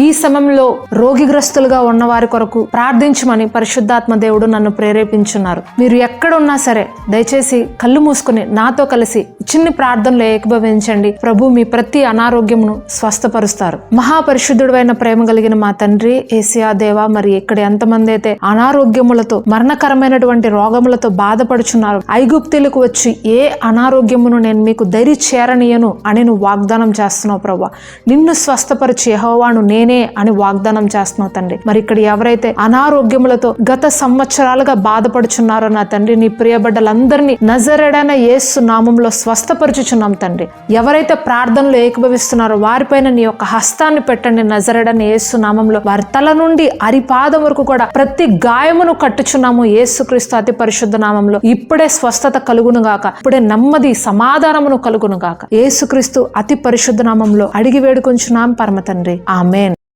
ఈ సమయంలో రోగిగ్రస్తులుగా ఉన్న వారి కొరకు ప్రార్థించమని పరిశుద్ధాత్మ దేవుడు నన్ను ప్రేరేపించున్నారు. మీరు ఎక్కడున్నా సరే దయచేసి కళ్ళు మూసుకుని నాతో కలిసి చిన్ని ప్రార్థనలో ఏకీభవించండి. ప్రభు మీ ప్రతి అనారోగ్యమును స్వస్థపరుస్తారు. మహాపరిశుద్ధుడైన ప్రేమ కలిగిన మా తండ్రి ఏసియా దేవా, మరి ఇక్కడ ఎంతమంది అయితే అనారోగ్యములతో మరణకరమైనటువంటి రోగములతో బాధపడుచున్నారు, ఐగుప్తులకు వచ్చి ఏ అనారోగ్యమును నేను మీకు దరి చేరనీయను అని నువ్వు వాగ్దానం చేస్తున్నావు ప్రభు. నిన్ను స్వస్థపరిచి యెహోవాను నేనే అని వాగ్దానం చేస్తున్నావు తండ్రి. మరి ఇక్కడ ఎవరైతే అనారోగ్యములతో గత సంవత్సరాలుగా బాధపడుచున్నారో నా తండ్రి, నీ ప్రియబిడ్డలందరినీ నజరేడైన యేసు నామంలో స్వస్థపరచుచున్నాం తండ్రి. ఎవరైతే ప్రార్థనలో ఏకీభవిస్తున్నారో వారిపైన నీ యొక్క హస్తాన్ని పెట్టండి. నజరేడైన యేసు నామంలో వారి తల నుండి అరిపాదం వరకు కూడా ప్రతి గాయమును కట్టుచున్నాము యేసుక్రీస్తు అతి పరిశుద్ధ నామంలో. ఇప్పుడే స్వస్థత కలుగును గాక, ఇప్పుడే నెమ్మది సమాధానమును కలుగును గాక. యేసుక్రీస్తు అతి పరిశుద్ధ నామంలో అడిగి వేడుకొంచున్నాం పరమ తండ్రి, ఆమేన్.